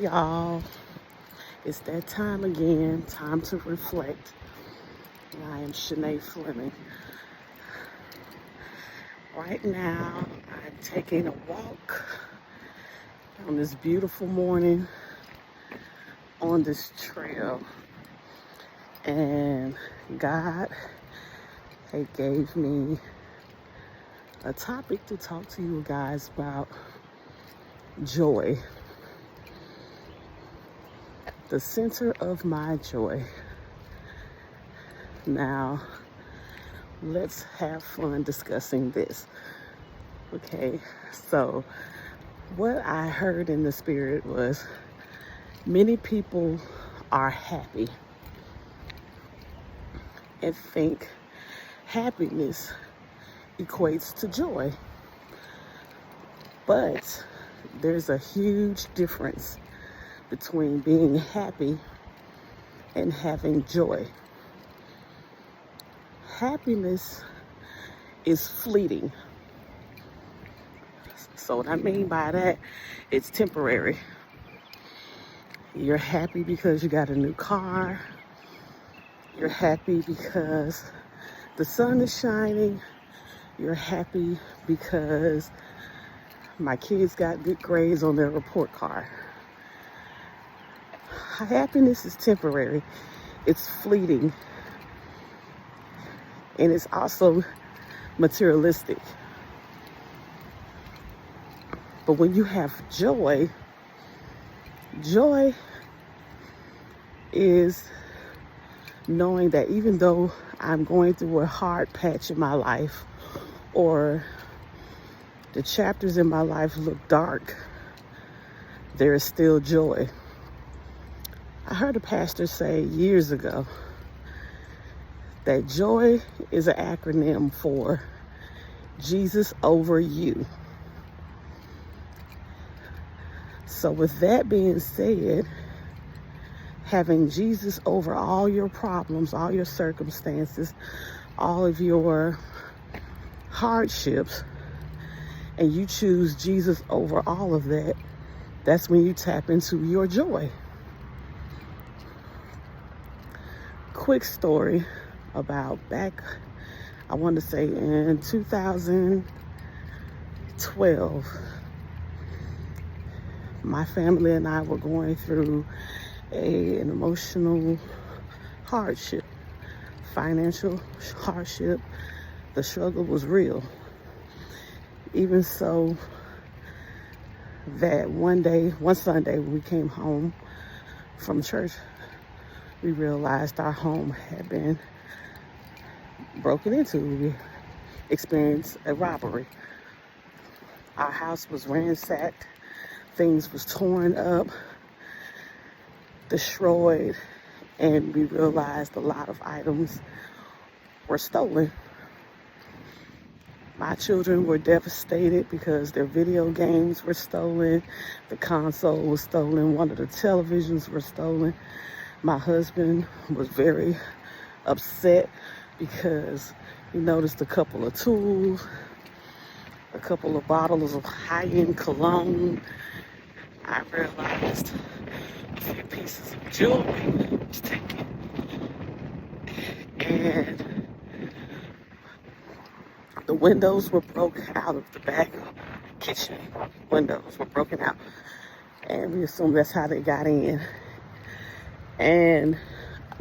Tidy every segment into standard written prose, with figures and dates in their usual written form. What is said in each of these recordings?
y'all. It's that time again, time to reflect. And I am Shanae Fleming. Right now, I'm taking a walk on this beautiful morning on this trail. And God had gave me a topic to talk to you guys about joy. The center of my joy. Now, let's have fun discussing this. Okay, so what I heard in the spirit was many people are happy and think happiness equates to joy. But there's a huge difference between being happy and having joy. Happiness is fleeting. So what I mean by that, it's temporary. You're happy because you got a new car. You're happy because the sun is shining. You're happy because my kids got good grades on their report card. Happiness is temporary. It's fleeting. And it's also materialistic. But when you have joy, joy is knowing that even though I'm going through a hard patch in my life, or the chapters in my life look dark, there is still joy. I heard a pastor say years ago that joy is an acronym for Jesus over you. So with that being said, having Jesus over all your problems, all your circumstances, all of your hardships, and you choose Jesus over all of that, that's when you tap into your joy. Quick story about back, I want to say in 2012, my family and I were going through an emotional hardship, financial hardship. The struggle was real. Even so, that one Sunday, when we came home from church, we realized our home had been broken into. We experienced a robbery. Our house was ransacked. Things was torn up, destroyed, and we realized a lot of items were stolen. My children were devastated because their video games were stolen, the console was stolen, one of the televisions were stolen. My husband was very upset because he noticed a couple of tools, a couple of bottles of high-end cologne. I realized a few pieces of jewelry was taken, and the windows were broken out of the back kitchen. Windows were broken out, and we assumed that's how they got in. And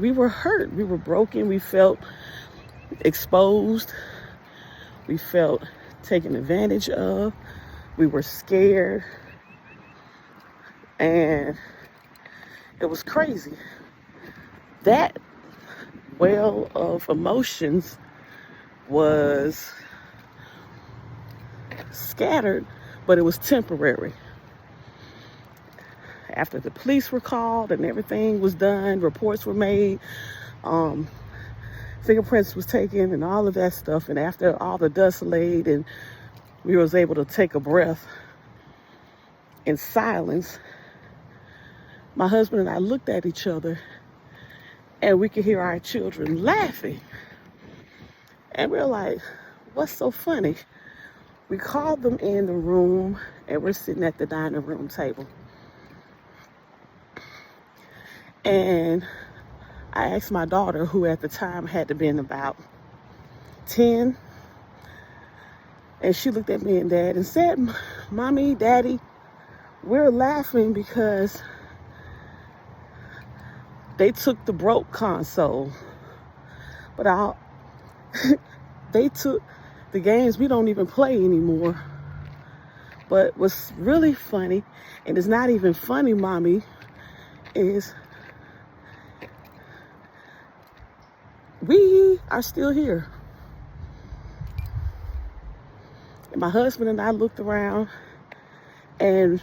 we were hurt. We were broken. We felt exposed. We felt taken advantage of. We were scared. And it was crazy. That well of emotions was scattered, but it was temporary. After the police were called and everything was done, reports were made, fingerprints was taken and all of that stuff. And after all the dust laid and we was able to take a breath in silence, my husband and I looked at each other and we could hear our children laughing. And we were like, what's so funny? We called them in the room and we're sitting at the dining room table. And I asked my daughter, who at the time had to been about 10, and she looked at me and Dad and said, Mommy, Daddy, we're laughing because they took the broke console, but they took the games we don't even play anymore. But what's really funny, and it's not even funny, Mommy, is we are still here. And my husband and I looked around and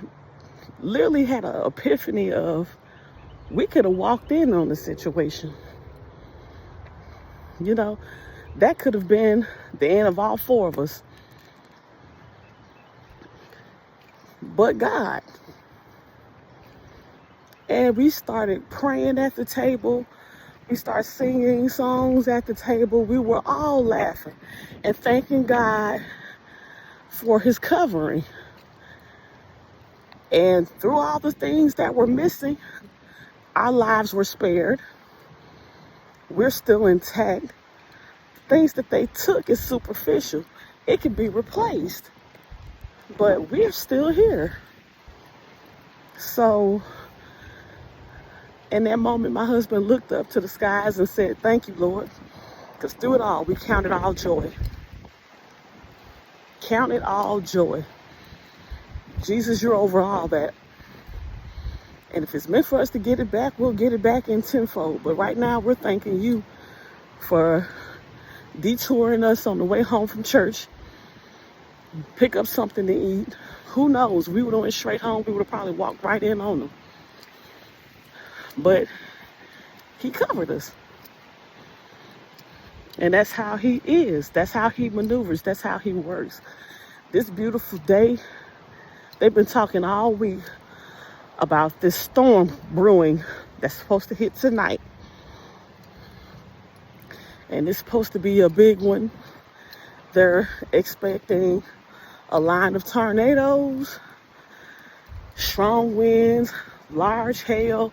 literally had an epiphany of, we could have walked in on the situation. You know, that could have been the end of all four of us. But God. And we started praying at the table. We started singing songs at the table. We were all laughing and thanking God for his covering. And through all the things that were missing, our lives were spared. We're still intact. Things that they took is superficial. It can be replaced. But we're still here. So, in that moment, my husband looked up to the skies and said, thank you, Lord. Because through it all, we counted all joy. Count it all joy. Jesus, you're over all that. And if it's meant for us to get it back, we'll get it back in tenfold. But right now, we're thanking you for detouring us on the way home from church. Pick up something to eat. Who knows? We would have went straight home. We would have probably walked right in on them. But he covered us. And that's how he is. That's how he maneuvers. That's how he works. This beautiful day, they've been talking all week about this storm brewing that's supposed to hit tonight. And it's supposed to be a big one. They're expecting a line of tornadoes, strong winds, large hail,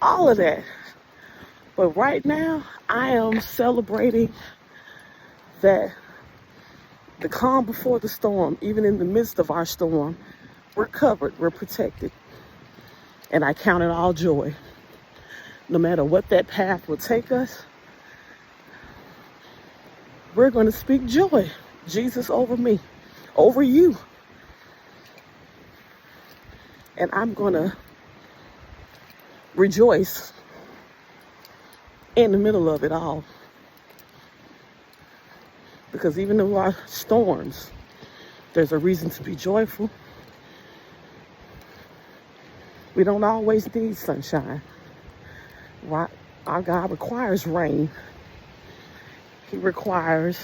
all of that. But right now, I am celebrating that the calm before the storm, even in the midst of our storm, we're covered, we're protected. And I count it all joy. No matter what that path will take us, we're going to speak joy. Jesus over me, over you. And I'm going to rejoice in the middle of it all. Because even though our storms, there's a reason to be joyful. We don't always need sunshine. Right? Our God requires rain. He requires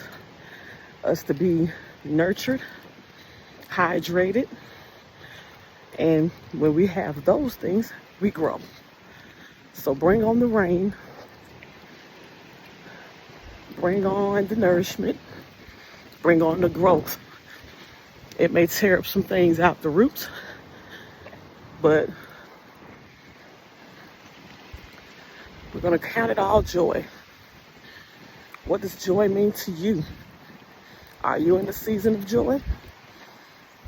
us to be nurtured, hydrated, and when we have those things, we grow. So bring on the rain, bring on the nourishment, bring on the growth. It may tear up some things out the roots, but we're going to count it all joy. What does joy mean to you? Are you in the season of joy?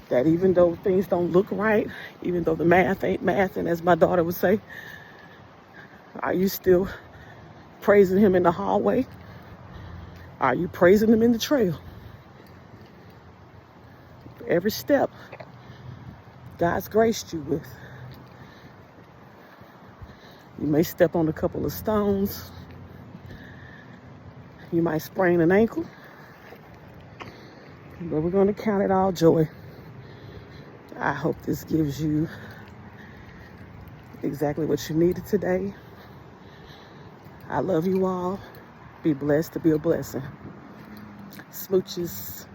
That even though things don't look right, even though the math ain't math, and as my daughter would say, are you still praising him in the hallway? Are you praising him in the trail? Every step God's graced you with. You may step on a couple of stones. You might sprain an ankle, but we're going to count it all joy. I hope this gives you exactly what you needed today. I love you all. Be blessed to be a blessing. Smooches.